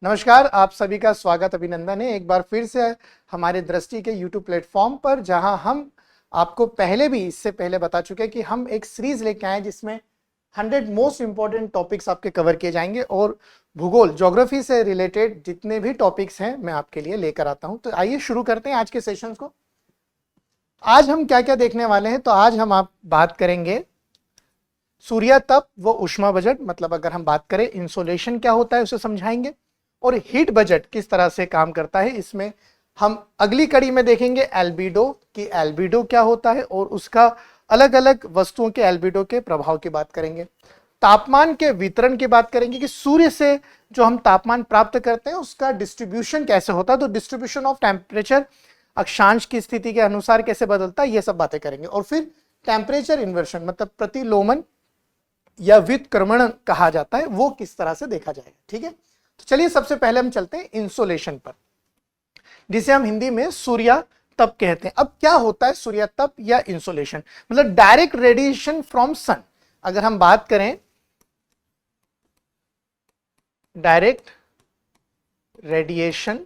नमस्कार, आप सभी का स्वागत अभिनंदन है एक बार फिर से हमारे दृष्टि के YouTube प्लेटफॉर्म पर, जहां हम आपको पहले भी इससे पहले बता चुके हैं कि हम एक सीरीज लेके आए जिसमें 100 मोस्ट इंपॉर्टेंट टॉपिक्स आपके कवर किए जाएंगे और भूगोल ज्योग्राफी से रिलेटेड जितने भी टॉपिक्स हैं मैं आपके लिए लेकर आता हूं। तो आइए शुरू करते हैं आज के सेशन को। आज हम क्या क्या देखने वाले हैं, तो आज हम आप बात करेंगे सूर्य तप व उष्मा बजट, मतलब अगर हम बात करें इंसोलेशन क्या होता है उसे समझाएंगे, और हीट बजट किस तरह से काम करता है। इसमें हम अगली कड़ी में देखेंगे एल्बिडो कि एल्बिडो क्या होता है और उसका अलग अलग वस्तुओं के एल्बिडो के प्रभाव की बात करेंगे। तापमान के वितरण की बात करेंगे कि सूर्य से जो हम तापमान प्राप्त करते हैं उसका डिस्ट्रीब्यूशन कैसे होता है, तो डिस्ट्रीब्यूशन ऑफ टेम्परेचर अक्षांश की स्थिति के अनुसार कैसे बदलता है, ये सब बातें करेंगे। और फिर टेम्परेचर इन्वर्शन मतलब प्रतिलोमन या व्युत्क्रमण कहा जाता है, वो किस तरह से देखा जाएगा। ठीक है, तो चलिए सबसे पहले हम चलते हैं इंसोलेशन पर, जिसे हम हिंदी में सूर्य तप कहते हैं। अब क्या होता है सूर्य तप या इंसोलेशन? मतलब डायरेक्ट रेडिएशन फ्रॉम सन। अगर हम बात करें डायरेक्ट रेडिएशन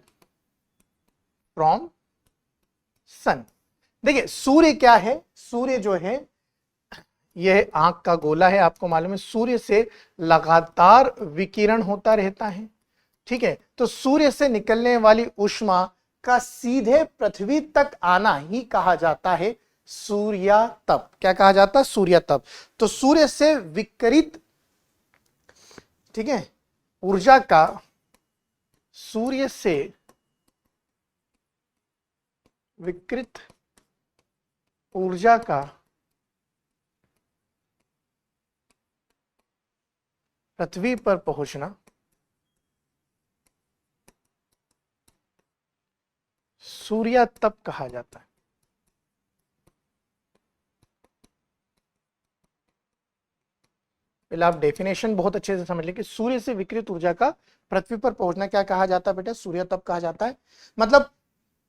फ्रॉम सन, देखिए सूर्य क्या है, सूर्य जो है यह आंख का गोला है, आपको मालूम है। सूर्य से लगातार विकिरण होता रहता है, ठीक है। तो सूर्य से निकलने वाली ऊष्मा का सीधे पृथ्वी तक आना ही कहा जाता है सूर्य तप। क्या कहा जाता है? सूर्य तप। तो सूर्य से विकिरित, ठीक है, ऊर्जा का, सूर्य से विकिरित ऊर्जा का पृथ्वी पर पहुंचना सूर्य तप कहा जाता है। पहले आप डेफिनेशन बहुत अच्छे से समझ लें कि सूर्य से विकिरित ऊर्जा का पृथ्वी पर पहुंचना क्या कहा जाता है बेटा? सूर्य तप कहा जाता है। मतलब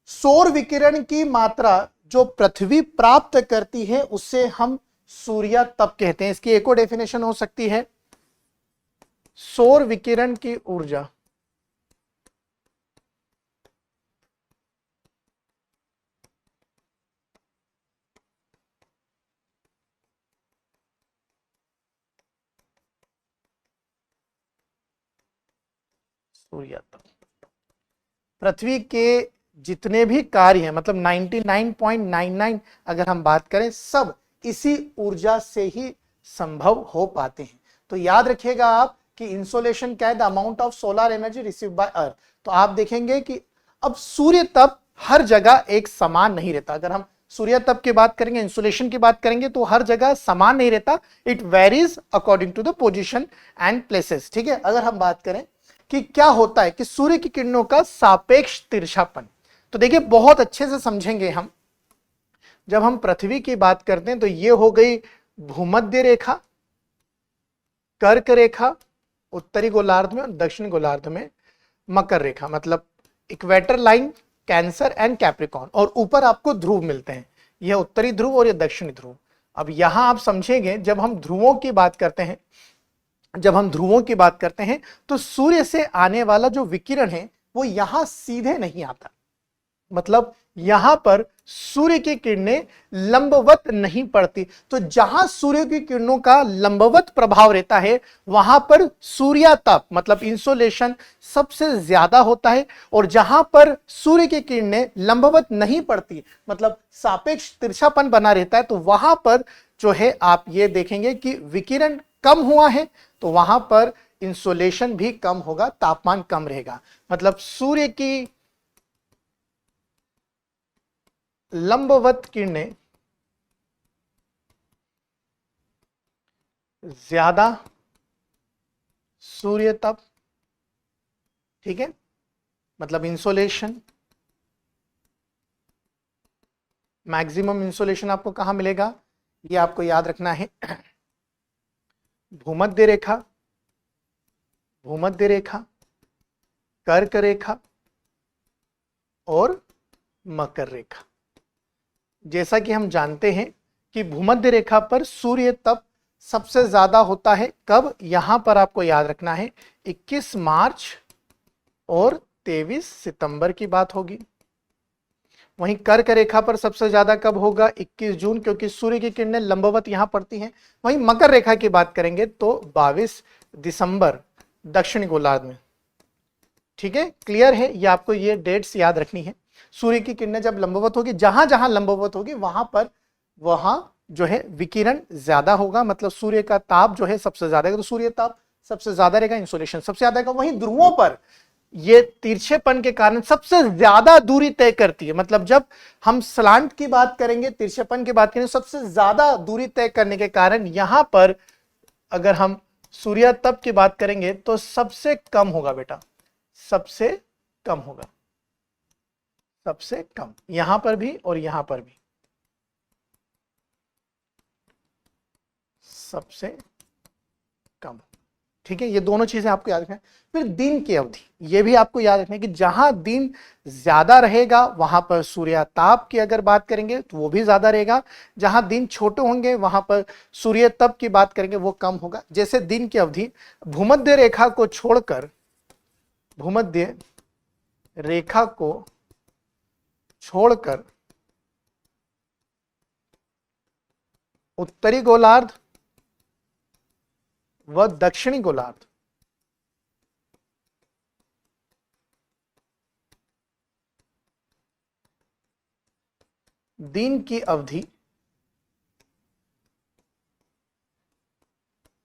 सौर विकिरण की मात्रा जो पृथ्वी प्राप्त करती है उसे हम सूर्य तप कहते हैं। इसकी एक और डेफिनेशन हो सकती है, सौर विकिरण की ऊर्जा सूर्य तप। पृथ्वी के जितने भी कार्य हैं, मतलब 99.99 अगर हम बात करें, सब इसी ऊर्जा से ही संभव हो पाते हैं। तो याद रखिएगा आप कि इंसोलेशन क्या है? The amount of solar energy received by earth. तो आप देखेंगे कि अब सूर्य तप हर जगह एक समान नहीं रहता। अगर हम सूर्य तप की बात करेंगे, इंसोलेशन की बात करेंगे, तो हर जगह समान नहीं रहता। It varies according to the position and places. ठीक है, अगर हम बात करें कि क्या होता है कि सूर्य की किरणों का सापेक्ष तिरछापन, तो देखिए बहुत अच्छे से समझेंगे हम। जब हम पृथ्वी की बात करते हैं तो ये हो गई भूमध्य रेखा, कर्क रेखा उत्तरी गोलार्ध में और दक्षिणी गोलार्ध में मकर रेखा, मतलब equator line, cancer and Capricorn, और ऊपर आपको ध्रुव मिलते हैं, यह उत्तरी ध्रुव और यह दक्षिणी ध्रुव। अब यहां आप समझेंगे जब हम ध्रुवों की बात करते हैं, तो सूर्य से आने वाला जो विकिरण है वो यहां सीधे नहीं आता। मतलब यहां पर सूर्य की किरणें लंबवत नहीं पड़ती। तो जहां सूर्य की किरणों का लंबवत प्रभाव रहता है वहां पर सूर्य तप मतलब इंसोलेशन सबसे ज्यादा होता है, और जहां पर सूर्य की किरणें लंबवत नहीं पड़ती, मतलब सापेक्ष तिरछापन बना रहता है, तो वहां पर जो है आप ये देखेंगे कि विकिरण कम हुआ है, तो वहां पर इंसोलेशन भी कम होगा, तापमान कम रहेगा। मतलब सूर्य की लंबवत किरणें ज्यादा सूर्य तप, ठीक है, मतलब इंसोलेशन। मैक्सिमम इंसोलेशन आपको कहां मिलेगा? ये आपको याद रखना है, भूमध्य रेखा, कर्क रेखा और मकर रेखा। जैसा कि हम जानते हैं कि भूमध्य रेखा पर सूर्य तप सबसे ज्यादा होता है। कब? यहां पर आपको याद रखना है 21 मार्च और 23 सितंबर की बात होगी। वहीं कर्क रेखा पर सबसे ज्यादा कब होगा? 21 जून, क्योंकि सूर्य की किरणें लंबवत यहां पड़ती हैं। वहीं मकर रेखा की बात करेंगे तो 22 दिसंबर दक्षिणी गोलार्ध में। ठीक है, क्लियर है? ये आपको ये डेट्स याद रखनी है। सूर्य की किरणें जब लंबवत होगी, जहां जहां लंबवत होगी वहां जो है विकिरण ज्यादा होगा, मतलब सूर्य का ताप जो है सबसे ज्यादा है, तो सूर्य ताप सबसे ज्यादा रहेगा, इंसोलेशन सबसे ज्यादा रहेगा। वहीं ध्रुवों पर ये तिरछेपन के कारण सबसे ज्यादा दूरी तय करती है, मतलब जब हम स्लांट की बात करेंगे, तिरछेपन की बात करेंगे, सबसे ज्यादा दूरी तय करने के कारण यहां पर अगर हम सूर्यातप की बात करेंगे तो सबसे कम होगा बेटा, सबसे कम होगा, सबसे कम यहां पर भी और यहां पर भी सबसे कम। ठीक है, ये दोनों चीजें आपको याद रखना है। फिर दिन की अवधि, ये भी आपको याद रखना है कि जहां दिन ज्यादा रहेगा वहां पर सूर्याताप की अगर बात करेंगे तो वो भी ज्यादा रहेगा, जहां दिन छोटे होंगे वहां पर सूर्यतप की बात करेंगे वो कम होगा। जैसे दिन की अवधि भूमध्य रेखा को छोड़कर, भूमध्य रेखा को छोड़कर उत्तरी गोलार्ध व दक्षिणी गोलार्ध दिन की अवधि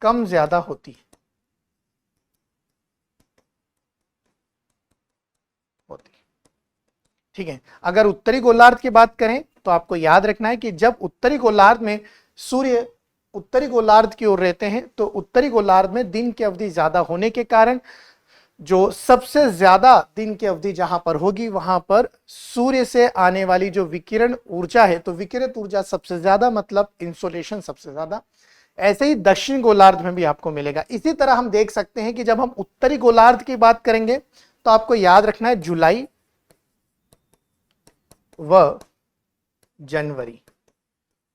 कम ज्यादा होती है, ठीक है। अगर उत्तरी गोलार्ध की बात करें तो आपको याद रखना है कि जब उत्तरी गोलार्ध में सूर्य उत्तरी गोलार्ध की ओर रहते हैं तो उत्तरी गोलार्ध में दिन की अवधि ज्यादा होने के कारण जो सबसे ज्यादा दिन की अवधि जहां पर होगी वहां पर सूर्य से आने वाली जो विकिरण ऊर्जा है, तो विकिरित ऊर्जा सबसे ज्यादा, मतलब इंसोलेशन सबसे ज्यादा। ऐसे ही दक्षिण गोलार्ध में भी आपको मिलेगा। इसी तरह हम देख सकते हैं कि जब हम उत्तरी गोलार्ध की बात करेंगे तो आपको याद रखना है जुलाई व जनवरी,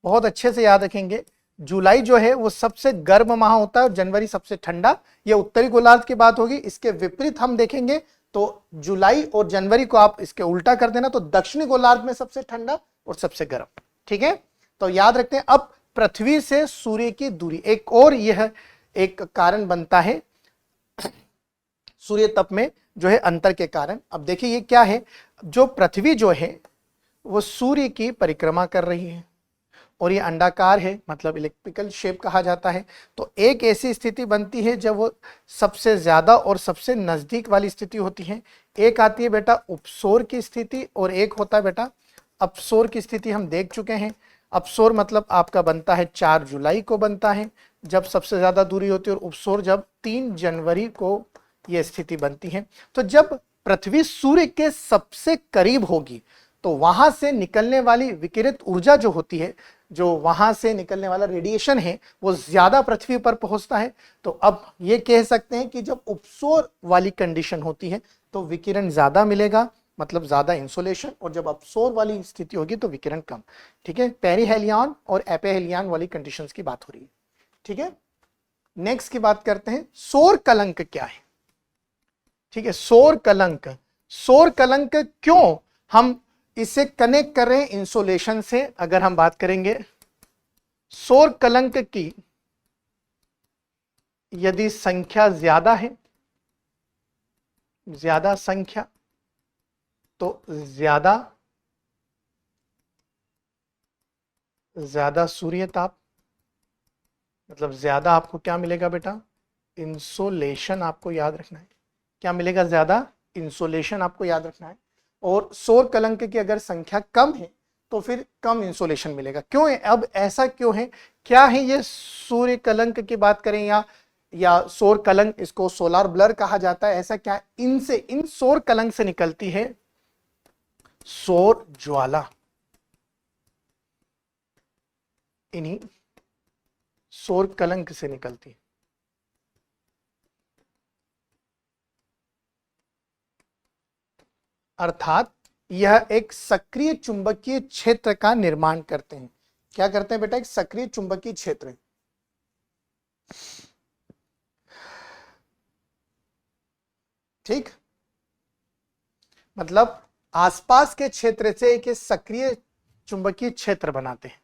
बहुत अच्छे से याद रखेंगे। जुलाई जो है वो सबसे गर्म माह होता है और जनवरी सबसे ठंडा। ये उत्तरी गोलार्ध की बात होगी। इसके विपरीत हम देखेंगे तो जुलाई और जनवरी को आप इसके उल्टा कर देना तो दक्षिणी गोलार्ध में सबसे ठंडा और सबसे गर्म। ठीक है, तो याद रखते हैं। अब पृथ्वी से सूर्य की दूरी, एक और यह एक कारण बनता है सूर्य तप में जो है अंतर के कारण। अब देखिए ये क्या है, जो पृथ्वी जो है वो सूर्य की परिक्रमा कर रही है और ये अंडाकार है, मतलब इलिप्टिकल शेप कहा जाता है। तो एक ऐसी स्थिति बनती है जब वो सबसे ज्यादा और सबसे नजदीक वाली स्थिति होती है। एक आती है बेटा उपसौर की स्थिति और एक होता है बेटा अपसौर की स्थिति। हम देख चुके हैं। अपसौर मतलब आपका बनता है 4 जुलाई को बनता है जब सबसे ज्यादा दूरी होती है, और उपसौर जब 3 जनवरी को यह स्थिति बनती है। तो जब पृथ्वी सूर्य के सबसे करीब होगी तो वहां से निकलने वाली विकिरित ऊर्जा जो होती है, जो वहां से निकलने वाला रेडिएशन है, वो ज्यादा पृथ्वी पर पहुंचता है। तो अब ये कह सकते हैं कि जब उपसौर वाली कंडीशन होती है तो विकिरण ज्यादा मिलेगा, मतलब ज्यादा इंसोलेशन, और जब अपसौर वाली स्थिति होगी तो विकिरण कम। ठीक है, पेरिहेलियन और एपेहेलियन वाली कंडीशंस की बात हो रही है। ठीक है, नेक्स्ट की बात करते हैं, सौर कलंक क्या है। ठीक है, सौर कलंक, सौर कलंक क्यों हम इसे कनेक्ट कर रहे हैं इंसोलेशन से। अगर हम बात करेंगे सौर कलंक की यदि संख्या ज्यादा है, ज्यादा संख्या, तो ज्यादा सूर्य ताप, मतलब ज्यादा आपको क्या मिलेगा बेटा, इंसोलेशन। आपको याद रखना है क्या मिलेगा, ज्यादा इंसोलेशन आपको याद रखना है। और सौर कलंक की अगर संख्या कम है तो फिर कम इंसोलेशन मिलेगा। क्यों है, अब ऐसा क्यों है, क्या है ये सूर्य कलंक की बात करें या सौर कलंक, इसको सोलर ब्लर कहा जाता है। ऐसा क्या, इनसे, इन सौर कलंक से निकलती है सौर ज्वाला, इन्हीं सौर कलंक से निकलती है। अर्थात यह एक सक्रिय चुंबकीय क्षेत्र का निर्माण करते हैं। क्या करते हैं बेटा, एक सक्रिय चुंबकीय क्षेत्र। ठीक, मतलब आसपास के क्षेत्र से एक सक्रिय चुंबकीय क्षेत्र बनाते हैं।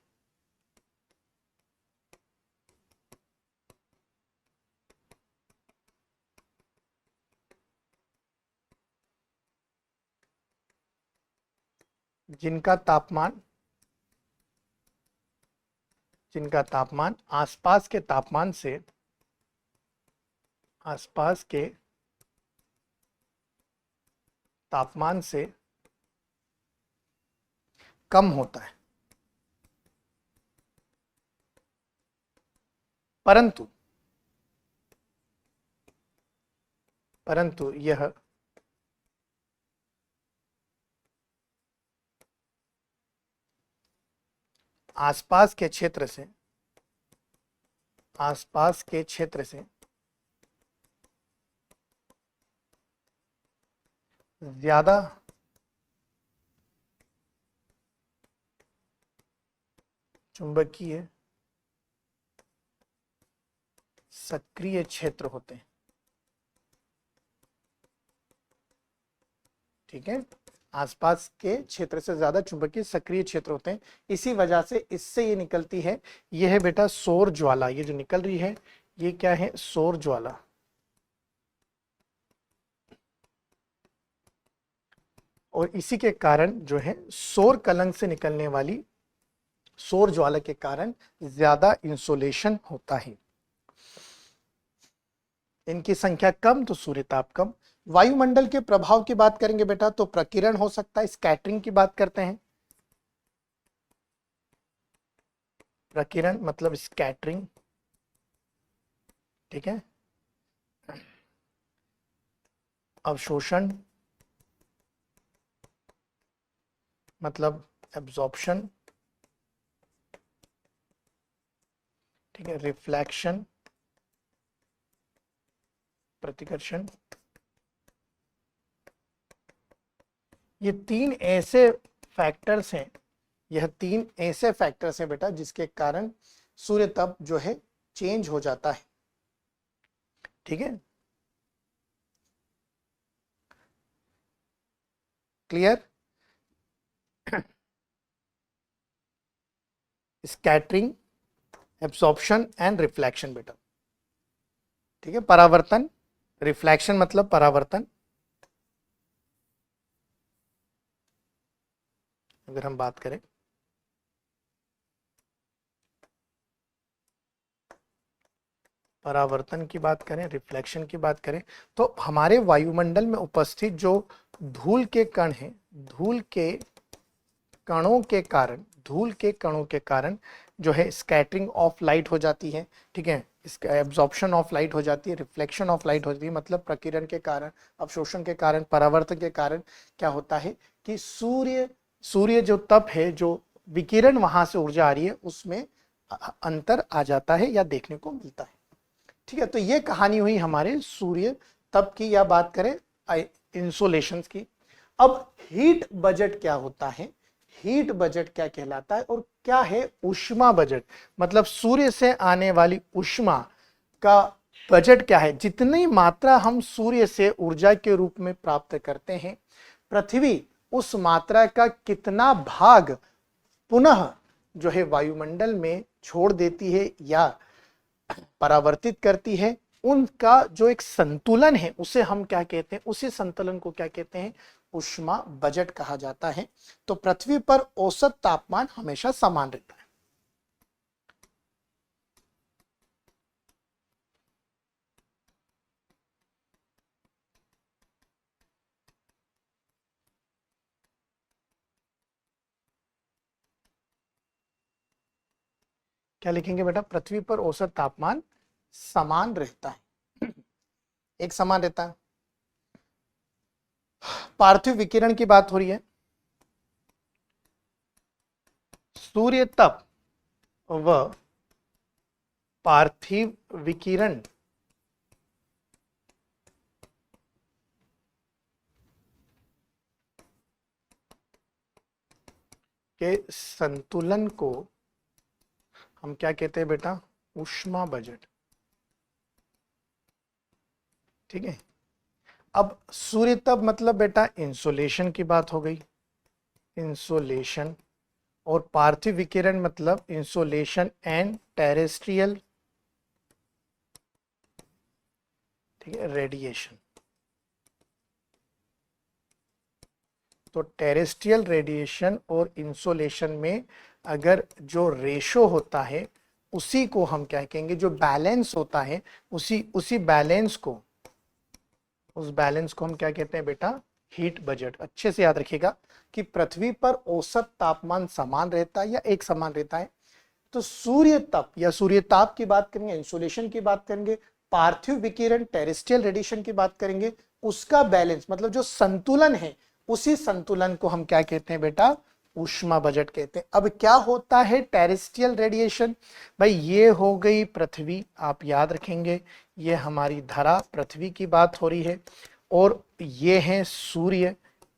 जिनका तापमान आसपास के तापमान से कम होता है, परंतु यह आसपास के क्षेत्र से ज्यादा चुंबकीय सक्रिय क्षेत्र होते हैं। ठीक है, आसपास के क्षेत्र से ज्यादा चुंबकीय सक्रिय क्षेत्र होते हैं। इसी वजह से इससे ये निकलती है, ये है बेटा सौर ज्वाला। ये जो निकल रही है ये क्या है? सौर ज्वाला। और इसी के कारण जो है सौर कलंक से निकलने वाली सौर ज्वाला के कारण ज्यादा इंसोलेशन होता है। इनकी संख्या कम तो सूर्यताप कम। वायुमंडल के प्रभाव की बात करेंगे बेटा तो प्रकीर्णन हो सकता है। स्कैटरिंग की बात करते हैं। प्रकीर्णन मतलब स्कैटरिंग, ठीक है। अवशोषण मतलब एब्जॉर्प्शन, ठीक है। रिफ्लेक्शन प्रतिकर्षण। ये तीन ऐसे फैक्टर्स हैं, बेटा जिसके कारण सूर्य तप जो है चेंज हो जाता है। ठीक है, clear? Scattering, absorption and reflection बेटा। ठीक है, परावर्तन, रिफ्लेक्शन मतलब परावर्तन। अगर हम बात करें परावर्तन की बात करें, रिफ्लेक्शन की बात करें, तो हमारे वायुमंडल में उपस्थित जो धूल के कण हैं, धूल के कणों के कारण जो है स्कैटरिंग ऑफ लाइट हो जाती है। ठीक है, इसका एब्जॉर्प्शन ऑफ लाइट हो जाती है, रिफ्लेक्शन ऑफ लाइट हो जाती है। मतलब प्रकीर्णन के कारण, अवशोषण के कारण, परावर्तन के कारण क्या होता है कि सूर्य जो तप है, जो विकिरण वहां से ऊर्जा आ रही है, उसमें अंतर आ जाता है या देखने को मिलता है। ठीक है, तो ये कहानी हुई हमारे सूर्य तप की, या बात करें इंसोलेशन की। अब हीट बजट क्या होता है, हीट बजट क्या कहलाता है, और क्या है ऊष्मा बजट? मतलब सूर्य से आने वाली ऊष्मा का बजट क्या है? जितनी मात्रा हम सूर्य से ऊर्जा के रूप में प्राप्त करते हैं, पृथ्वी उस मात्रा का कितना भाग पुनः जो है वायुमंडल में छोड़ देती है या परावर्तित करती है, उनका जो एक संतुलन है उसे हम क्या कहते हैं? उसी संतुलन को क्या कहते हैं? ऊष्मा बजट कहा जाता है। तो पृथ्वी पर औसत तापमान हमेशा समान रहता है। क्या लिखेंगे बेटा? पृथ्वी पर औसत तापमान समान रहता है, एक समान रहता है। पार्थिव विकिरण की बात हो रही है। सूर्य तप व पार्थिव विकिरण के संतुलन को हम क्या कहते हैं बेटा? ऊष्मा बजट। ठीक है, अब सूर्य तप मतलब बेटा इंसोलेशन की बात हो गई, इंसोलेशन, और पार्थिव विकिरण मतलब इंसोलेशन एंड टेरेस्ट्रियल, ठीक है, रेडिएशन। तो टेरेस्ट्रियल रेडिएशन और इंसोलेशन में अगर जो रेशो होता है उसी को हम क्या कहेंगे, जो बैलेंस होता है उसी बैलेंस को, उस बैलेंस को हम क्या कहते हैं बेटा, हीट बजट। अच्छे से याद रखिएगा कि पृथ्वी पर औसत तापमान समान रहता है या एक समान रहता है। तो सूर्य तप या सूर्यताप की बात करेंगे, इंसोलेशन की बात करेंगे, पार्थिव विकिरण टेरेस्ट्रियल रेडिएशन की बात करेंगे, उसका बैलेंस मतलब जो संतुलन है, उसी संतुलन को हम क्या कहते हैं बेटा, ऊष्मा बजट कहते हैं। अब क्या होता है टेरेस्ट्रियल रेडिएशन? भाई ये हो गई पृथ्वी, आप याद रखेंगे ये हमारी धरा पृथ्वी की बात हो रही है, और ये है सूर्य,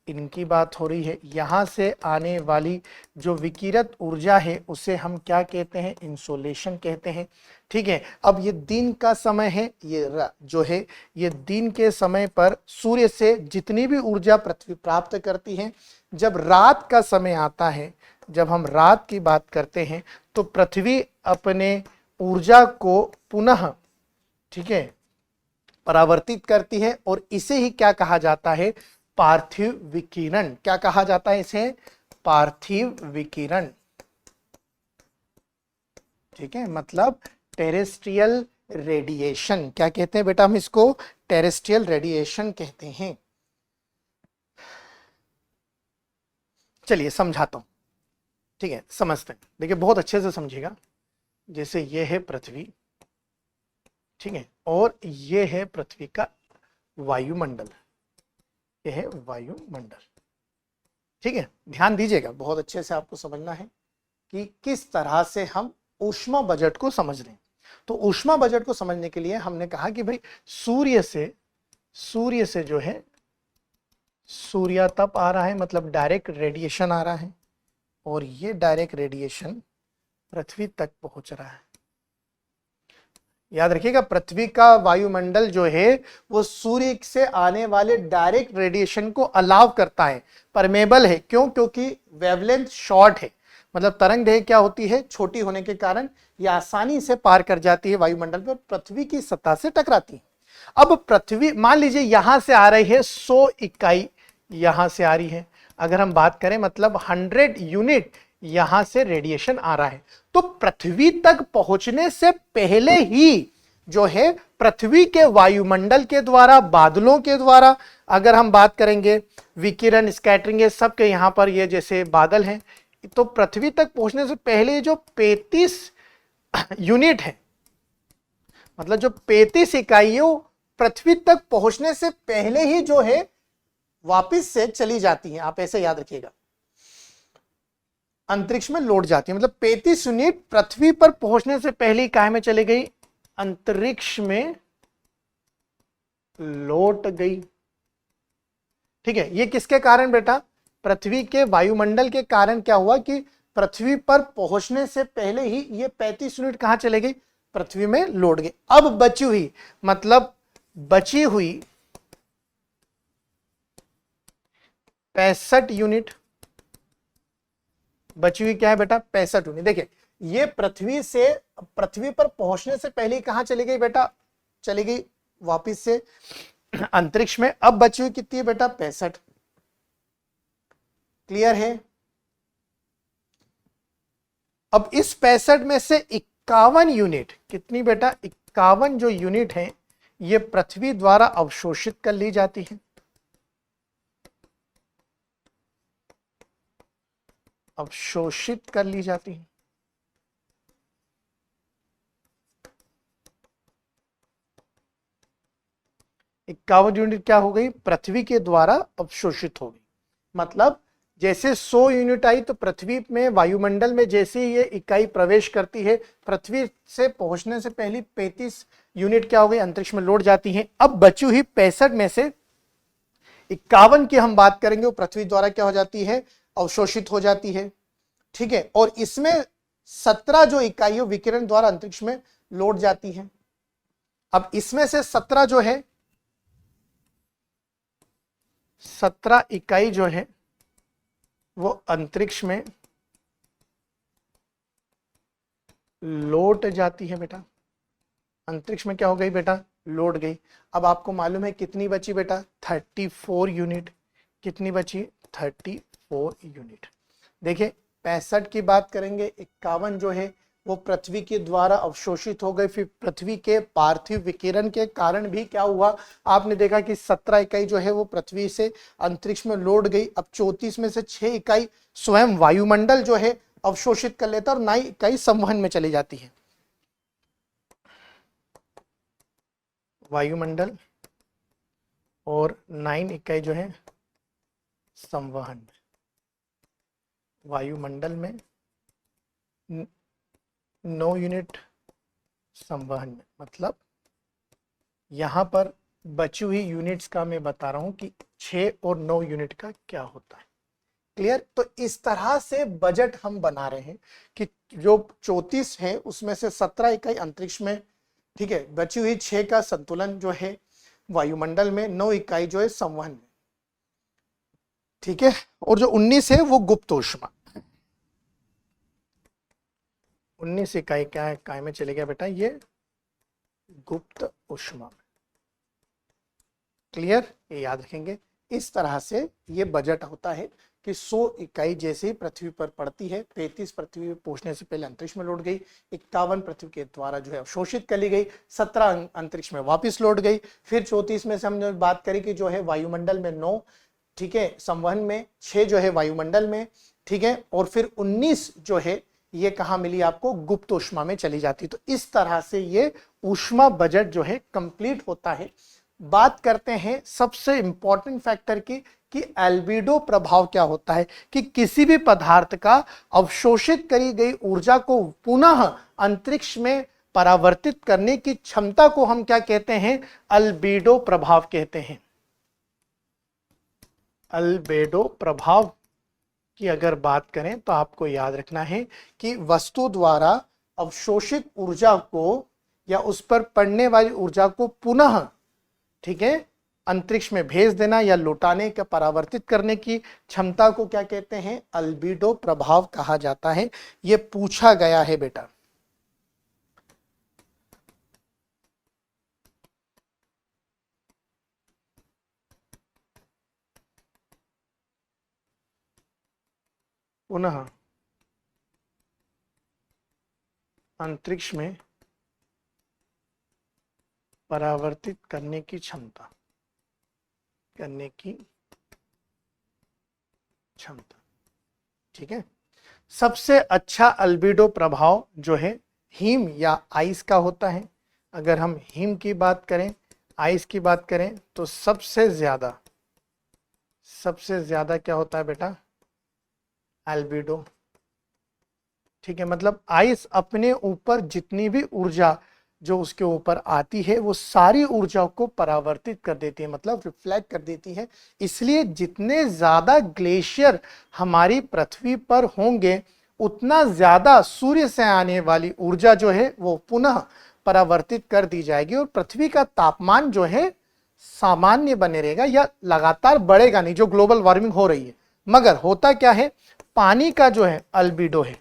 इनकी बात हो रही है। यहाँ से आने वाली जो विकिरत ऊर्जा है उसे हम क्या कहते हैं, इंसोलेशन कहते हैं। ठीक है, अब ये दिन का समय है, ये जो है ये दिन के समय पर सूर्य से जितनी भी ऊर्जा पृथ्वी प्राप्त करती है, जब रात का समय आता है, जब हम रात की बात करते हैं, तो पृथ्वी अपने ऊर्जा को पुनः, ठीक है, परावर्तित करती है, और इसे ही क्या कहा जाता है, पार्थिव विकिरण। क्या कहा जाता है इसे, पार्थिव विकिरण। ठीक है, मतलब टेरेस्ट्रियल रेडिएशन। क्या कहते हैं बेटा हम इसको, टेरेस्ट्रियल रेडिएशन कहते हैं। चलिए समझाता हूं, ठीक है, समझते हैं। देखिए बहुत अच्छे से समझिएगा। जैसे ये है पृथ्वी, ठीक है, और ये है पृथ्वी का वायुमंडल, ये है वायुमंडल। ठीक है, ध्यान दीजिएगा, बहुत अच्छे से आपको समझना है कि किस तरह से हम ऊष्मा बजट को समझ रहे हैं। तो ऊष्मा बजट को समझने के लिए हमने कहा कि भाई सूर्य से जो है सूर्यतप आ रहा है, मतलब डायरेक्ट रेडिएशन आ रहा है, और ये डायरेक्ट रेडिएशन पृथ्वी तक पहुंच रहा है। याद रखिएगा, पृथ्वी का वायुमंडल जो है वो सूर्य से आने वाले डायरेक्ट रेडिएशन को अलाउ करता है, परमेबल है। क्यों? क्योंकि वेवलेंथ शॉर्ट है, मतलब तरंग दैर्घ्य क्या होती है, छोटी होने के कारण ये आसानी से पार कर जाती है वायुमंडल पर, पृथ्वी की सतह से टकराती है। अब पृथ्वी, मान लीजिए यहां से आ रही है 100 इकाई, यहां से आ रही है, अगर हम बात करें मतलब 100 यूनिट यहां से रेडिएशन आ रहा है, तो पृथ्वी तक पहुंचने से पहले ही जो है पृथ्वी के वायुमंडल के द्वारा, बादलों के द्वारा, अगर हम बात करेंगे विकिरण स्कैटरिंग, ये सब के यहां पर ये जैसे बादल हैं, तो पृथ्वी तक पहुंचने से पहले जो 35 यूनिट है, मतलब जो 35 इकाइयों पृथ्वी तक पहुंचने से पहले ही जो है वापस से चली जाती हैं। आप ऐसे याद रखिएगा, अंतरिक्ष में लौट जाती है, मतलब 35 यूनिट पृथ्वी पर पहुंचने से पहले ही काहे में चली गई, अंतरिक्ष में लौट गई। ठीक है, ये किसके कारण बेटा, पृथ्वी के वायुमंडल के कारण क्या हुआ कि पृथ्वी पर पहुंचने से पहले ही ये 35 यूनिट कहां चले गई, पृथ्वी में लौट गई। अब बची हुई, मतलब बची हुई 65 यूनिट, बची हुई क्या है बेटा, 65 यूनिट। देखिए ये पृथ्वी पर पहुंचने से पहले कहां चली गई बेटा, चली गई वापिस से अंतरिक्ष में। अब बची हुई कितनी है बेटा, 65। क्लियर है? अब इस 65 में से 51 यूनिट, कितनी बेटा, 51 जो यूनिट है ये पृथ्वी द्वारा अवशोषित कर ली जाती है, अवशोषित कर ली जाती है। इक्यावन यूनिट क्या हो गई, पृथ्वी के द्वारा अवशोषित हो गई। मतलब जैसे 100 यूनिट आई तो पृथ्वी में वायुमंडल में जैसे ही ये इकाई प्रवेश करती है, पृथ्वी से पहुंचने से पहले 35 यूनिट क्या हो गई, अंतरिक्ष में लौट जाती हैं। अब बची हुई 65 में से 51 की हम बात करेंगे, वो पृथ्वी द्वारा क्या हो जाती है, अवशोषित हो जाती है। ठीक है, और इसमें 17 जो इकाइयों विकिरण द्वारा अंतरिक्ष में लौट जाती हैं। अब इसमें से 17 जो है 17 इकाई जो है वो अंतरिक्ष में लौट जाती है बेटा। अंतरिक्ष में क्या हो गई बेटा? लौट गई। अब आपको मालूम है कितनी बची बेटा? 34 यूनिट। कितनी बची? 34 यूनिट। देखिए 65 की बात करेंगे, 51 जो है वो पृथ्वी के द्वारा अवशोषित हो गए। फिर पृथ्वी के पार्थिव विकिरण के कारण भी क्या हुआ, आपने देखा कि 17 इकाई जो है वो पृथ्वी से अंतरिक्ष में लौट गई। अब 34 में से 6 इकाई स्वयं वायुमंडल जो है अवशोषित कर लेता और 9 इकाई संवहन में चली जाती है। वायुमंडल और 9 इकाई जो है संवहन में। वायुमंडल में 9 यूनिट संवहन में, मतलब यहां पर बची हुई यूनिट्स का मैं बता रहा हूं कि 6 और 9 यूनिट का क्या होता है। क्लियर? तो इस तरह से बजट हम बना रहे हैं कि जो 34 है उसमें से 17 इकाई अंतरिक्ष में, ठीक है, बची हुई 6 का संतुलन जो है वायुमंडल में, 9 इकाई जो है संवहन में, ठीक है, और जो 19 है वो गुप्त ऊष्मा। 19 इकाई क्या इकाई में चले गया बेटा? ये गुप्त ऊष्मा में। क्लियर? ये याद रखेंगे। इस तरह से ये बजट होता है कि 100 इकाई जैसे ही पृथ्वी पर पड़ती है, 33 पृथ्वी पर पहुंचने से पहले अंतरिक्ष में लौट गई, 51 पृथ्वी के द्वारा जो है अवशोषित कर ली गई, 17 अंतरिक्ष में वापस लौट गई। फिर 34 में से हमने बात करी कि जो है वायुमंडल में 9, ठीक है, संवहन में 6 जो है वायुमंडल में, ठीक है, और फिर 19 जो है ये कहाँ मिली आपको? गुप्त ऊष्मा में चली जाती। तो इस तरह से ये ऊष्मा बजट जो है कंप्लीट होता है। बात करते हैं सबसे इंपॉर्टेंट फैक्टर की कि एल्बिडो प्रभाव क्या होता है, कि किसी भी पदार्थ का अवशोषित करी गई ऊर्जा को पुनः अंतरिक्ष में परावर्तित करने की क्षमता को हम क्या कहते हैं? अल्बिडो प्रभाव कहते हैं। अल्बेडो प्रभाव की अगर बात करें तो आपको याद रखना है कि वस्तु द्वारा अवशोषित ऊर्जा को या उस पर पड़ने वाली ऊर्जा को पुनः, ठीक है, अंतरिक्ष में भेज देना या लौटाने का परावर्तित करने की क्षमता को क्या कहते हैं? अल्बिडो प्रभाव कहा जाता है। यह पूछा गया है बेटा। पुनः अंतरिक्ष में परावर्तित करने की क्षमता, ठीक है। सबसे अच्छा अल्बिडो प्रभाव जो है हीम या आइस का होता है। अगर हम हीम की बात करें, आइस की बात करें, तो सबसे ज्यादा क्या होता है बेटा? अल्बिडो, ठीक है। मतलब आइस अपने ऊपर जितनी भी ऊर्जा जो उसके ऊपर आती है वो सारी ऊर्जा को परावर्तित कर देती है, मतलब रिफ्लेक्ट कर देती है। इसलिए जितने ज्यादा ग्लेशियर हमारी पृथ्वी पर होंगे उतना ज्यादा सूर्य से आने वाली ऊर्जा जो है वो पुनः परावर्तित कर दी जाएगी और पृथ्वी का तापमान जो है सामान्य बने रहेगा या लगातार बढ़ेगा नहीं, जो ग्लोबल वार्मिंग हो रही है। मगर होता क्या है, पानी का जो है अल्बिडो है,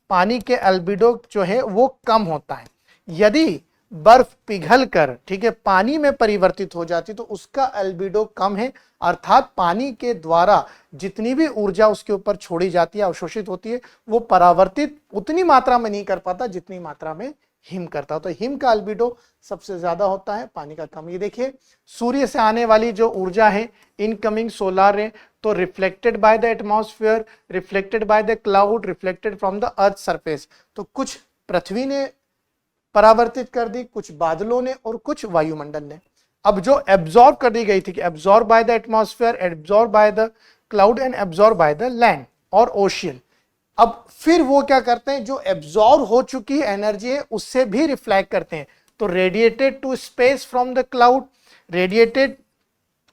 पानी के अल्बिडो जो है वो कम होता है। यदि बर्फ पिघल कर, ठीक है, पानी में परिवर्तित हो जाती तो उसका अल्बिडो कम है, अर्थात पानी के द्वारा जितनी भी ऊर्जा उसके ऊपर छोड़ी जाती है, अवशोषित होती है, वो परावर्तित उतनी मात्रा में नहीं कर पाता जितनी मात्रा में हिम करता। तो हिम का अल्बिडो सबसे ज्यादा होता है, पानी का कम। ये देखिए सूर्य से आने वाली जो ऊर्जा है, इनकमिंग सोलर रे, तो reflected by the atmosphere, reflected by the cloud, reflected from the earth surface. तो कुछ पृथ्वी ने परावर्तित कर दी, कुछ बादलों ने और कुछ वायुमंडल ने। अब जो एब्जॉर्ब कर दी गई थी कि absorb by the atmosphere, absorb by the cloud and absorb by the land और ओशियन। अब फिर वो क्या करते हैं, जो एब्जॉर्ब हो चुकी एनर्जी है उससे भी रिफ्लेक्ट करते हैं। तो radiated to space from the cloud, radiated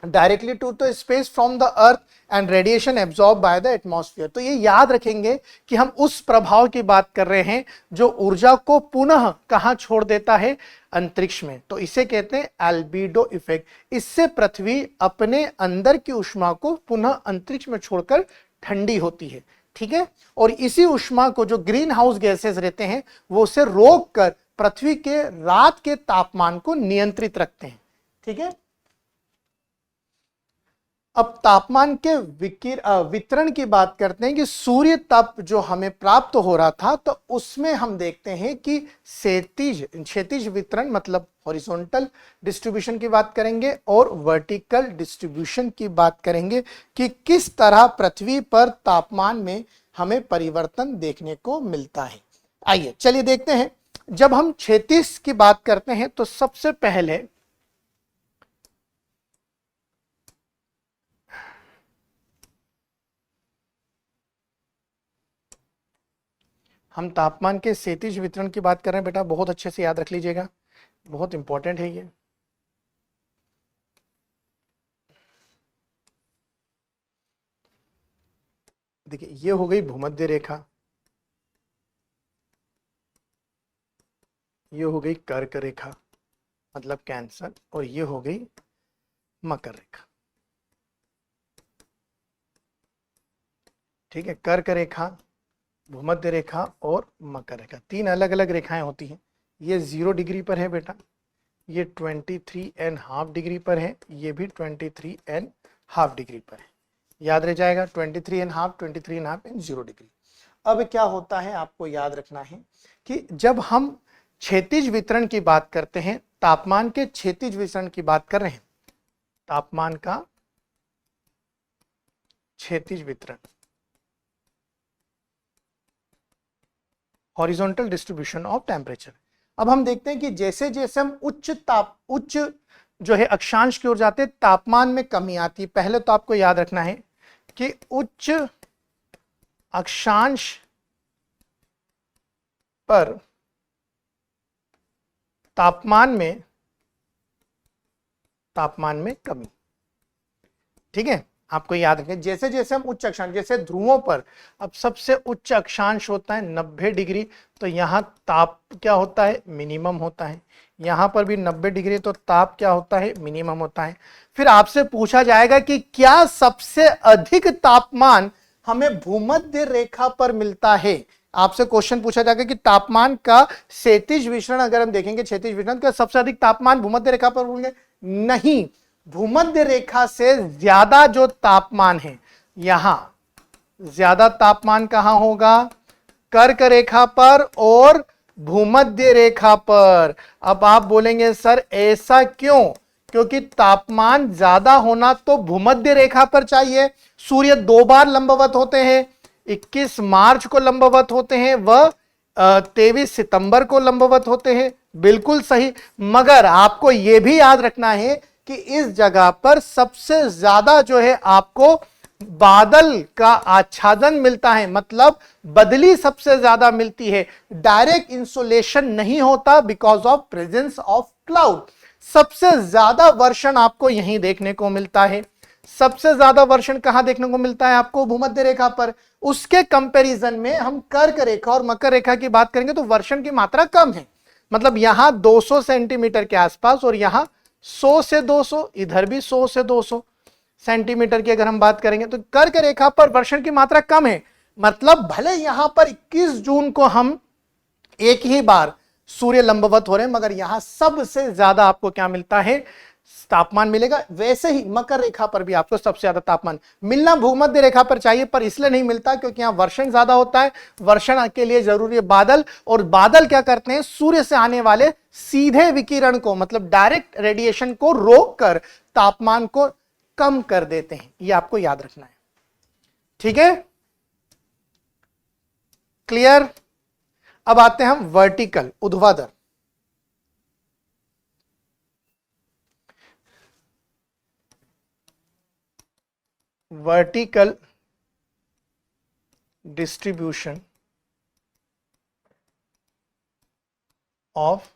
directly to the space from the earth and radiation absorb by the atmosphere. तो ये याद रखेंगे कि हम उस प्रभाव की बात कर रहे हैं जो ऊर्जा को पुनः कहां छोड़ देता है, अंतरिक्ष में। तो इसे कहते हैं एल्बिडो इफेक्ट। इससे पृथ्वी अपने अंदर की ऊष्मा को पुनः अंतरिक्ष में छोड़कर ठंडी होती है, ठीक है। और इसी ऊष्मा को जो ग्रीन हाउस गैसेस रहते हैं वो उसे रोक कर पृथ्वी के रात के तापमान को नियंत्रित रखते हैं, ठीक है। अब तापमान के वितरण की बात करते हैं कि सूर्य तप जो हमें प्राप्त हो रहा था, तो उसमें हम देखते हैं कि क्षैतिज वितरण मतलब हॉरिजॉन्टल डिस्ट्रीब्यूशन की बात करेंगे और वर्टिकल डिस्ट्रीब्यूशन की बात करेंगे कि किस तरह पृथ्वी पर तापमान में हमें परिवर्तन देखने को मिलता है। आइए चलिए देखते हैं। जब हम क्षैतिज की बात करते हैं तो सबसे पहले हम तापमान के क्षैतिज वितरण की बात कर रहे हैं। बेटा बहुत अच्छे से याद रख लीजिएगा, बहुत इंपॉर्टेंट है ये। देखिए ये हो गई भूमध्य रेखा, ये हो गई कर्क रेखा मतलब कैंसर, और ये हो गई मकर रेखा, ठीक है। कर्क रेखा, भूमध्य रेखा और मकर रेखा, तीन अलग अलग रेखाएं होती हैं। ये 0 डिग्री पर है बेटा, ये 23.5 डिग्री पर है, ये भी 23.5 डिग्री पर है। याद रह जाएगा 23.5, 23.5 एंड 0 डिग्री। अब क्या होता है आपको याद रखना है कि जब हम क्षैतिज वितरण की बात करते हैं, तापमान के क्षैतिज वितरण की बात कर रहे हैं, तापमान का क्षैतिज वितरण, हॉरिजॉन्टल डिस्ट्रीब्यूशन ऑफ टेम्परेचर। अब हम देखते हैं कि जैसे जैसे हम उच्च जो है अक्षांश की ओर जाते हैं, तापमान में कमी आती है। पहले तो आपको याद रखना है कि उच्च अक्षांश पर तापमान में कमी, ठीक है। आपको याद रखें जैसे जैसे हम उच्च अक्षांश, जैसे ध्रुवों पर अब सबसे उच्च अक्षांश होता है 90 डिग्री, तो यहां ताप क्या होता है, मिनिमम होता है। यहां पर भी 90 डिग्री, तो ताप क्या होता है, मिनिमम होता है। फिर आपसे पूछा जाएगा कि क्या सबसे अधिक तापमान हमें भूमध्य रेखा पर मिलता है। आपसे क्वेश्चन पूछा जाएगा कि तापमान का क्षैतिज वितरण अगर हम देखेंगे, क्षैतिज वितरण का सबसे अधिक तापमान भूमध्य रेखा पर होंगे, नहीं। भूमध्य रेखा से ज्यादा जो तापमान है, यहां ज्यादा तापमान कहां होगा, कर्क रेखा पर और भूमध्य रेखा पर। अब आप बोलेंगे सर ऐसा क्यों, क्योंकि तापमान ज्यादा होना तो भूमध्य रेखा पर चाहिए। सूर्य 2 बार लंबवत होते हैं, 21 मार्च को लंबवत होते हैं, वह 23 सितंबर को लंबवत होते हैं, बिल्कुल सही। मगर आपको यह भी याद रखना है कि इस जगह पर सबसे ज्यादा जो है आपको बादल का आच्छादन मिलता है, मतलब बदली सबसे ज्यादा मिलती है। डायरेक्ट इंसोलेशन नहीं होता because of presence of cloud. सबसे ज्यादा वर्षण आपको यहीं देखने को मिलता है। सबसे ज्यादा वर्षण कहां देखने को मिलता है आपको, भूमध्य रेखा पर। उसके कंपैरिजन में हम कर्क रेखा और मकर रेखा की बात करेंगे तो वर्षण की मात्रा कम है, मतलब यहां 200 सेंटीमीटर के आसपास और यहां 100 से 200, इधर भी 100 से 200 सेंटीमीटर की अगर हम बात करेंगे तो कर्क रेखा पर वर्षण की मात्रा कम है। मतलब भले यहां पर 21 जून को हम एक ही बार सूर्य लंबवत हो रहे हैं, मगर यहां सबसे ज्यादा आपको क्या मिलता है, तापमान मिलेगा। वैसे ही मकर रेखा पर भी आपको सबसे ज्यादा तापमान मिलना भूमध्य रेखा पर चाहिए, पर इसलिए नहीं मिलता क्योंकि यहां वर्षण ज्यादा होता है। वर्षण के लिए जरूरी है बादल, और बादल क्या करते हैं, सूर्य से आने वाले सीधे विकिरण को, मतलब डायरेक्ट रेडिएशन को रोककर तापमान को कम कर देते हैं। यह आपको याद रखना है, ठीक है, क्लियर। अब आते हैं हम वर्टिकल, ऊर्ध्वाधर। Vertical distribution of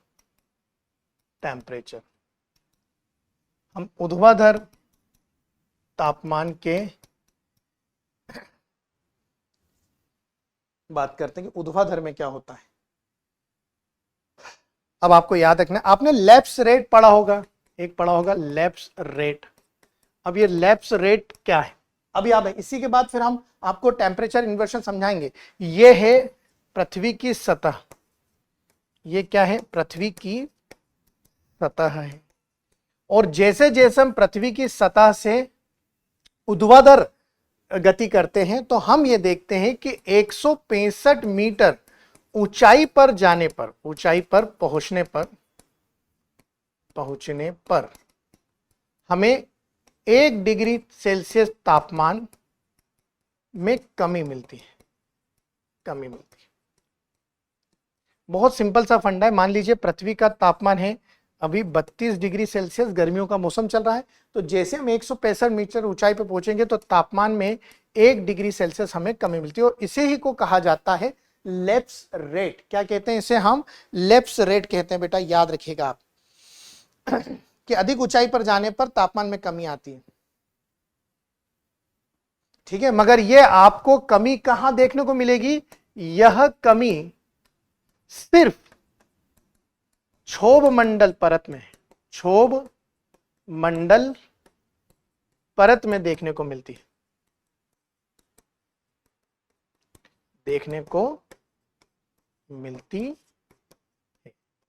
temperature. हम ऊर्ध्वाधर तापमान के बात करते हैं कि ऊर्ध्वाधर में क्या होता है। अब आपको याद रखना, आपने लैप्स रेट पढ़ा होगा, एक पढ़ा होगा लैप्स रेट। अब ये लैप्स रेट क्या है अब याद है। इसी के बाद फिर हम आपको टेम्परेचर इन्वर्शन समझाएंगे। ये है पृथ्वी की सतह, ये क्या है, पृथ्वी की सतह है। और जैसे जैसे हम पृथ्वी की सतह से ऊर्ध्वाधर गति करते हैं तो हम ये देखते हैं कि 165 मीटर ऊंचाई पर जाने पर, ऊंचाई पर पहुंचने पर हमें 1 डिग्री सेल्सियस तापमान में कमी मिलती है, कमी मिलती है। बहुत सिंपल सा फंडा है। मान लीजिए पृथ्वी का तापमान है अभी 32 डिग्री सेल्सियस, गर्मियों का मौसम चल रहा है, तो जैसे हम 165 मीटर ऊंचाई पर पहुंचेंगे तो तापमान में 1 डिग्री सेल्सियस हमें कमी मिलती है। और इसे ही को कहा जाता है लैप्स रेट। क्या कहते हैं इसे, हम लैप्स रेट कहते हैं। बेटा याद रखिएगा आप कि अधिक ऊंचाई पर जाने पर तापमान में कमी आती है, ठीक है। मगर यह आपको कमी कहां देखने को मिलेगी, यह कमी सिर्फ क्षोभ मंडल परत में, क्षोभ मंडल परत में देखने को मिलती है, देखने को मिलती है।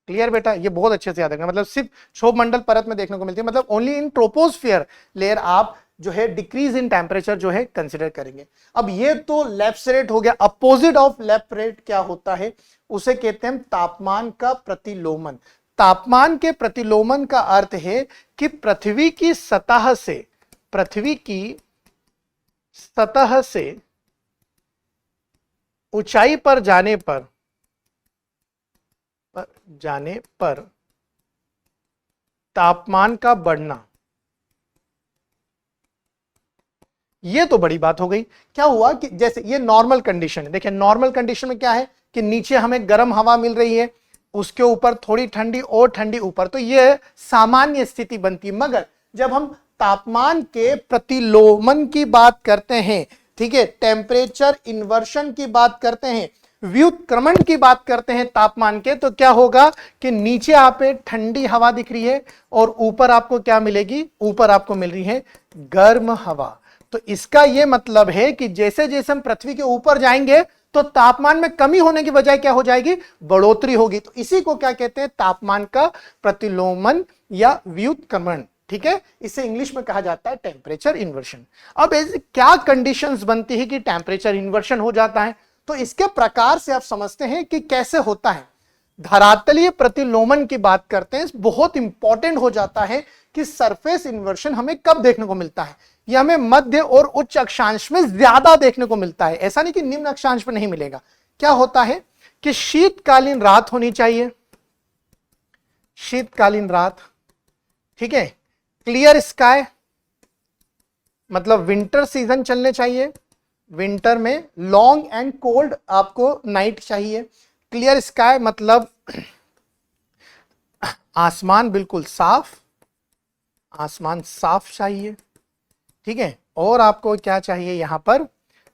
क्लियर बेटा, ये बहुत अच्छे से याद रखना। मतलब सिर्फ क्षोभ मंडल परत में देखने को मिलती है, मतलब ओनली इन ट्रोपोस्फियर लेयर आप जो है डिक्रीज इन टेम्परेचर जो है कंसिडर करेंगे। अब ये तो लैप्स रेट हो गया। अपोजिट ऑफ लैप्स रेट क्या होता है, उसे कहते हैं तापमान का प्रतिलोमन। तापमान के प्रतिलोमन का अर्थ है कि पृथ्वी की सतह से, पृथ्वी की सतह से ऊंचाई पर जाने पर तापमान का बढ़ना। ये तो बड़ी बात हो गई। क्या हुआ कि जैसे ये नॉर्मल कंडीशन है, देखिए नॉर्मल कंडीशन में क्या है कि नीचे हमें गर्म हवा मिल रही है, उसके ऊपर थोड़ी ठंडी और ठंडी ऊपर, तो ये सामान्य स्थिति बनती है। मगर जब हम तापमान के प्रतिलोमन की बात करते हैं, ठीक है, टेम्परेचर इन्वर्शन की बात करते हैं, व्युत्क्रमण की बात करते हैं तापमान के, तो क्या होगा कि नीचे आप ठंडी हवा दिख रही है और ऊपर आपको क्या मिलेगी, ऊपर आपको मिल रही है गर्म हवा। तो इसका यह मतलब है कि जैसे जैसे हम पृथ्वी के ऊपर जाएंगे तो तापमान में कमी होने की बजाय क्या हो जाएगी, बढ़ोतरी होगी। तो इसी को क्या कहते हैं, तापमान का प्रतिलोमन या व्युत्क्रमण, ठीक है। इसे इंग्लिश में कहा जाता है टेम्परेचर इन्वर्शन। अब ऐसी क्या कंडीशंस बनती है कि टेम्परेचर इन्वर्शन हो जाता है, तो इसके प्रकार से आप समझते हैं कि कैसे होता है। धरातलीय प्रतिलोमन की बात करते हैं, बहुत इंपॉर्टेंट हो जाता है कि सरफेस इन्वर्शन हमें कब देखने को मिलता है। यह हमें मध्य और उच्च अक्षांश में ज्यादा देखने को मिलता है, ऐसा नहीं कि निम्न अक्षांश में नहीं मिलेगा। क्या होता है कि शीतकालीन रात होनी चाहिए, शीतकालीन रात, ठीक है। क्लियर स्काई, मतलब विंटर सीजन चलने चाहिए, विंटर में लॉन्ग एंड कोल्ड आपको नाइट चाहिए। क्लियर स्काई मतलब आसमान बिल्कुल साफ, आसमान साफ चाहिए, ठीक है। और आपको क्या चाहिए यहां पर,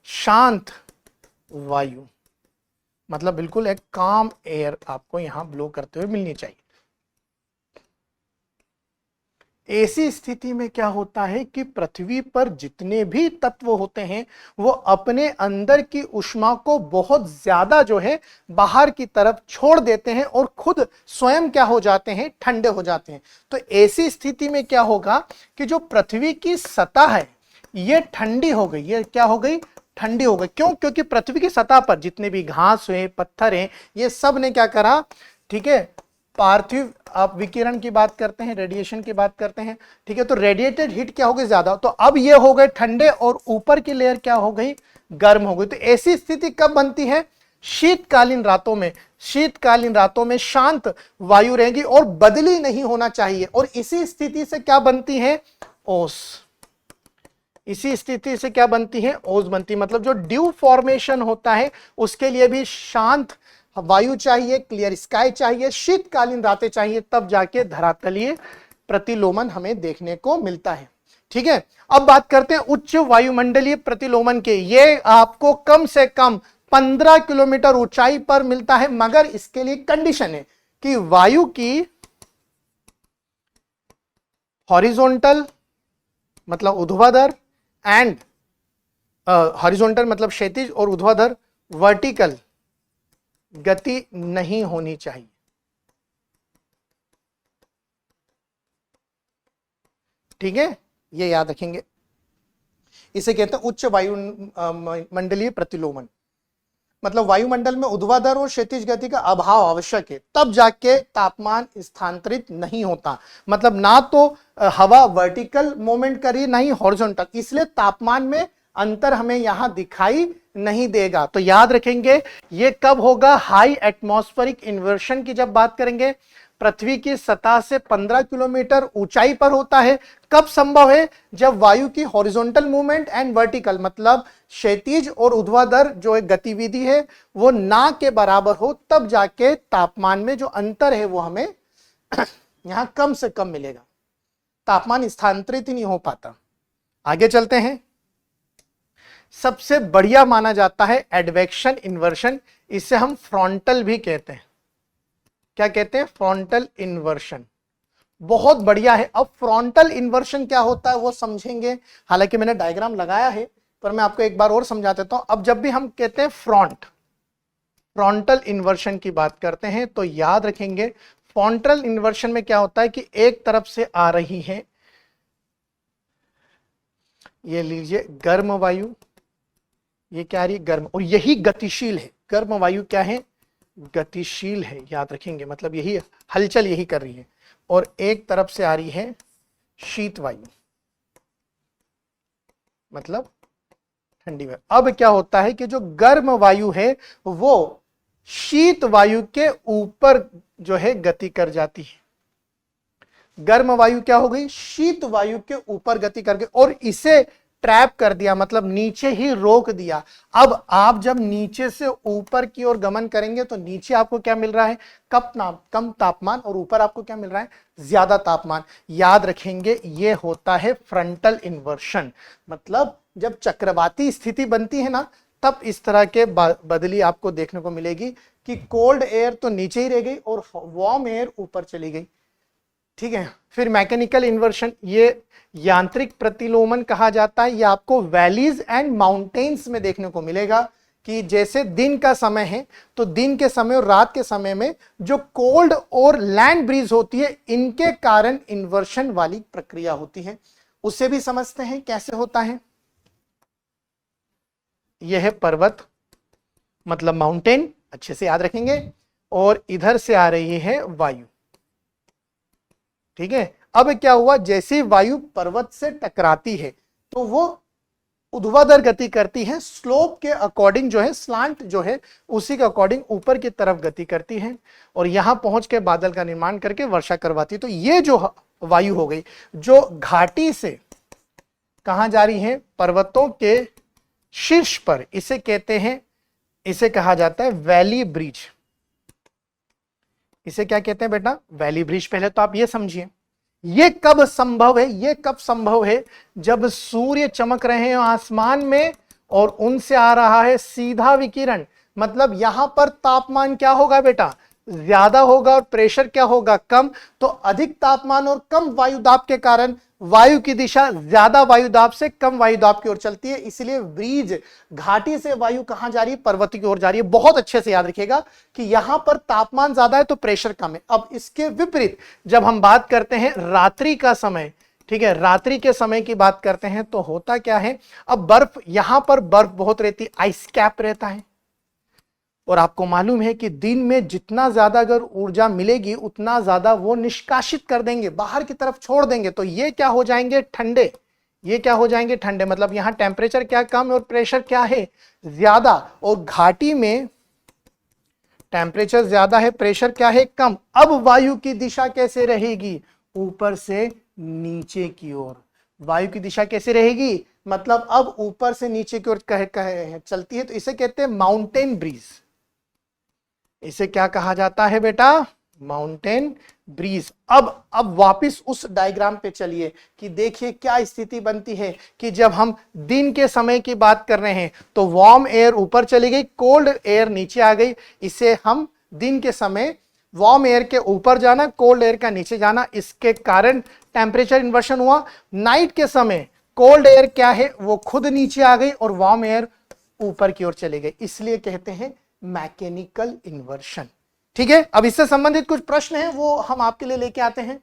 शांत वायु, मतलब बिल्कुल एक काम एयर आपको यहां ब्लो करते हुए मिलनी चाहिए। ऐसी स्थिति में क्या होता है कि पृथ्वी पर जितने भी तत्व होते हैं वो अपने अंदर की ऊष्मा को बहुत ज्यादा जो है बाहर की तरफ छोड़ देते हैं और खुद स्वयं क्या हो जाते हैं, ठंडे हो जाते हैं। तो ऐसी स्थिति में क्या होगा कि जो पृथ्वी की सतह है ये ठंडी हो गई, ये क्या हो गई, ठंडी हो गई। क्यों, क्योंकि पृथ्वी की सतह पर जितने भी घास हुए, पत्थर हैं, ये सब ने क्या करा, ठीक है, पार्थिव, आप विकिरण की बात करते हैं, रेडिएशन की बात करते हैं, ठीक है, तो रेडिएटेड हीट क्या हो गई ज्यादा, तो अब ये हो गए ठंडे और ऊपर की लेयर क्या हो गई, गर्म हो गई। तो ऐसी स्थिति कब बनती है, शीतकालीन रातों में। शीतकालीन रातों में शांत वायु रहेगी और बदली नहीं होना चाहिए, और इसी स्थिति से क्या बनती है, ओस। इसी स्थिति से क्या बनती है, ओस बनती है। मतलब जो ड्यू फॉर्मेशन होता है उसके लिए भी शांत वायु चाहिए, क्लियर स्काई चाहिए, शीतकालीन रातें चाहिए, तब जाके धरातलीय प्रतिलोमन हमें देखने को मिलता है। ठीक है, अब बात करते हैं उच्च वायुमंडलीय प्रतिलोमन के। ये आपको कम से कम 15 किलोमीटर ऊंचाई पर मिलता है, मगर इसके लिए कंडीशन है कि वायु की हॉरिजॉन्टल मतलब ऊर्ध्वाधर एंड हॉरिजॉन्टल मतलब क्षैतिज और ऊर्ध्वाधर वर्टिकल गति नहीं होनी चाहिए। ठीक है, ये याद रखेंगे। इसे कहते हैं उच्च वायु मंडलीय प्रतिलोमन, मतलब वायुमंडल में ऊर्ध्वाधर और क्षैतिज गति का अभाव आवश्यक है, तब जाके तापमान स्थानांतरित नहीं होता। मतलब ना तो हवा वर्टिकल मूवमेंट कर रही है, ना ही हॉरिजॉन्टल, इसलिए तापमान में अंतर हमें यहां दिखाई नहीं देगा। तो याद रखेंगे ये कब होगा, हाई एटमॉस्फेरिक इन्वर्शन की जब बात करेंगे, पृथ्वी की सतह से 15 किलोमीटर ऊंचाई पर होता है। कब संभव है, जब वायु की हॉरिजॉन्टल मूवमेंट एंड वर्टिकल मतलब क्षैतिज और ऊर्ध्वाधर जो एक गतिविधि है वो ना के बराबर हो, तब जाके तापमान में जो अंतर है वो हमें यहां कम से कम मिलेगा, तापमान स्थानांतरित ही नहीं हो पाता। आगे चलते हैं। सबसे बढ़िया माना जाता है एडवेक्शन इन्वर्शन, इसे हम फ्रंटल भी कहते हैं। क्या कहते हैं, फ्रंटल इन्वर्शन, बहुत बढ़िया है। अब फ्रंटल इन्वर्शन क्या होता है वो समझेंगे, हालांकि मैंने डायग्राम लगाया है पर मैं आपको एक बार और समझा देता हूं। अब जब भी हम कहते हैं फ्रंटल इन्वर्शन की बात करते हैं तो याद रखेंगे फ्रंटल इन्वर्शन में क्या होता है कि एक तरफ से आ रही है, ये लीजिए गर्म वायु, ये क्या आ रही है, गर्म, और यही गतिशील है। गर्म वायु क्या है, गतिशील है, याद रखेंगे, मतलब यही हलचल यही कर रही है। और एक तरफ से आ रही है शीत वायु, मतलब ठंडी वायु। अब क्या होता है कि जो गर्म वायु है वो शीत वायु के ऊपर जो है गति कर जाती है। गर्म वायु क्या हो गई, शीत वायु के ऊपर गति कर गई और इसे ट्रैप कर दिया, मतलब नीचे ही रोक दिया। अब आप जब नीचे से ऊपर की ओर गमन करेंगे तो नीचे आपको क्या मिल रहा है, कम तापमान, और ऊपर आपको क्या मिल रहा है, ज्यादा तापमान। याद रखेंगे ये होता है फ्रंटल इन्वर्शन, मतलब जब चक्रवाती स्थिति बनती है ना, तब इस तरह के बदली आपको देखने को मिलेगी कि कोल्ड एयर तो नीचे ही रह गई और वार्म एयर ऊपर चली गई। ठीक है, फिर मैकेनिकल इन्वर्शन, ये यांत्रिक प्रतिलोमन कहा जाता है। ये आपको वैलीज एंड माउंटेन्स में देखने को मिलेगा कि जैसे दिन का समय है तो दिन के समय और रात के समय में जो कोल्ड और लैंड ब्रीज होती है, इनके कारण इन्वर्शन वाली प्रक्रिया होती है। उसे भी समझते हैं कैसे होता है। यह है पर्वत मतलब माउंटेन, अच्छे से याद रखेंगे, और इधर से आ रही है वायु। ठीक है, अब क्या हुआ, जैसे वायु पर्वत से टकराती है तो वो ऊर्ध्वाधर गति करती है, स्लोप के अकॉर्डिंग जो है, स्लांट जो है उसी के अकॉर्डिंग ऊपर की तरफ गति करती है और यहां पहुंच के बादल का निर्माण करके वर्षा करवाती है। तो ये जो वायु हो गई जो घाटी से कहां जा रही है, पर्वतों के शीर्ष पर, इसे कहते हैं, इसे कहा जाता है वैली ब्रिज। इसे क्या कहते हैं बेटा, वैली ब्रिज। पहले तो आप ये समझिए ये कब संभव है, ये कब संभव है, जब सूर्य चमक रहे हैं आसमान में और उनसे आ रहा है सीधा विकिरण। मतलब यहां पर तापमान क्या होगा बेटा, ज्यादा होगा और प्रेशर क्या होगा, कम। तो अधिक तापमान और कम वायुदाब के कारण वायु की दिशा ज्यादा वायुदाब से कम वायुदाब की ओर चलती है, इसलिए ब्रीज, घाटी से वायु कहां जा रही है, पर्वत की ओर जा रही है। बहुत अच्छे से याद रखिएगा कि यहां पर तापमान ज्यादा है तो प्रेशर कम है। अब इसके विपरीत जब हम बात करते हैं रात्रि का समय, ठीक है, रात्रि के समय की बात करते हैं तो होता क्या है, अब बर्फ, यहां पर बर्फ बहुत रहती है, आइस कैप रहता है, और आपको मालूम है कि दिन में जितना ज्यादा अगर ऊर्जा मिलेगी उतना ज्यादा वो निष्कासित कर देंगे, बाहर की तरफ छोड़ देंगे। तो ये क्या हो जाएंगे, ठंडे, ये क्या हो जाएंगे, ठंडे। मतलब यहां टेम्परेचर क्या कम और प्रेशर क्या है, ज्यादा। और घाटी में टेम्परेचर ज्यादा है, प्रेशर क्या है, कम। अब वायु की दिशा कैसे रहेगी, ऊपर से नीचे की ओर। वायु की दिशा कैसे रहेगी, मतलब अब ऊपर से नीचे की ओर चलती है। तो इसे कहते हैं माउंटेन ब्रीज। इसे क्या कहा जाता है बेटा, माउंटेन ब्रीज। अब वापस उस डायग्राम पे चलिए कि देखिए क्या स्थिति बनती है कि जब हम दिन के समय की बात कर रहे हैं तो वार्म एयर ऊपर चली गई, कोल्ड एयर नीचे आ गई। इसे हम दिन के समय वार्म एयर के ऊपर जाना, कोल्ड एयर का नीचे जाना, इसके कारण टेम्परेचर इन्वर्शन हुआ। नाइट के समय कोल्ड एयर क्या है, वो खुद नीचे आ गई और वार्म एयर ऊपर की ओर चले गए, इसलिए कहते हैं मैकेनिकल इन्वर्शन। ठीक है, अब इससे संबंधित कुछ प्रश्न हैं वो हम आपके लिए लेके आते हैं।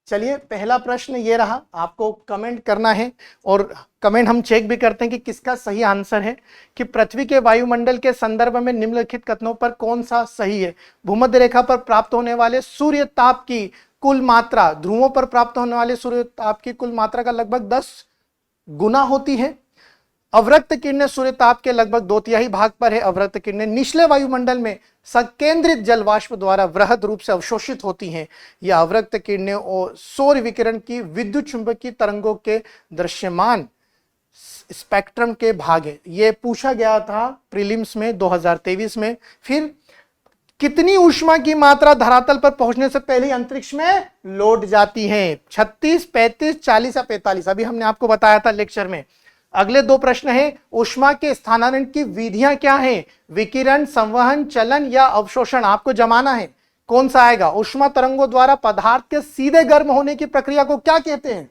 चलिए, पहला प्रश्न ये रहा, आपको कमेंट करना है और कमेंट हम चेक भी करते हैं कि किसका सही आंसर है कि पृथ्वी के वायुमंडल के संदर्भ में निम्नलिखित कथनों पर कौन सा सही है। भूमध्य रेखा पर प्राप्त होने वाले सूर्य ताप की कुल मात्रा ध्रुवों पर प्राप्त होने वाले सूर्य ताप की कुल मात्रा का लगभग 10 गुना होती है। अवरक्त किरणें सूर्य ताप के लगभग 2/3 भाग पर है। अवरक्त किरणें निचले वायुमंडल में संकेंद्रित जलवाष्प द्वारा वृहद रूप से अवशोषित होती हैं। यह अवरक्त किरणें और सौर विकिरण की विद्युत चुंबकीय तरंगों के दृश्यमान स्पेक्ट्रम के भाग है। यह पूछा गया था प्रीलिम्स में 2023 में। फिर कितनी ऊष्मा की मात्रा धरातल पर पहुंचने से पहले अंतरिक्ष में लौट जाती है? 36, 35, 40 या 45? अभी हमने आपको बताया था लेक्चर में। अगले दो प्रश्न है, ऊष्मा के स्थानांतरण की विधियां क्या हैं? विकिरण, संवहन, चलन या अवशोषण? आपको जमाना है कौन सा आएगा। ऊष्मा तरंगों द्वारा पदार्थ के सीधे गर्म होने की प्रक्रिया को क्या कहते हैं?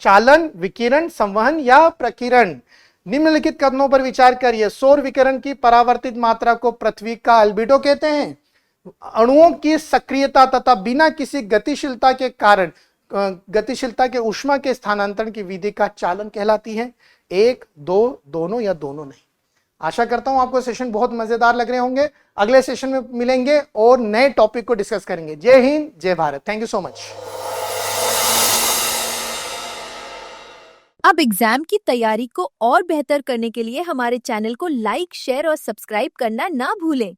चालन, विकिरण, संवहन या प्रकीर्ण? निम्नलिखित कथनों पर विचार करिए। सौर विकिरण की परावर्तित मात्रा को पृथ्वी का अल्बिडो कहते हैं। अणुओं की सक्रियता तथा बिना किसी गतिशीलता के कारण गतिशीलता के ऊष्मा के स्थानांतरण की विधि का चालन कहलाती है। 1, 2, दोनों या दोनों नहीं? आशा करता हूं आपको सेशन बहुत मजेदार लग रहे होंगे। अगले सेशन में मिलेंगे और नए टॉपिक को डिस्कस करेंगे। जय हिंद, जय Bharat. Thank you so much. अब एग्जाम की तैयारी को और बेहतर करने के लिए हमारे चैनल को लाइक, शेयर और सब्सक्राइब करना ना भूलें।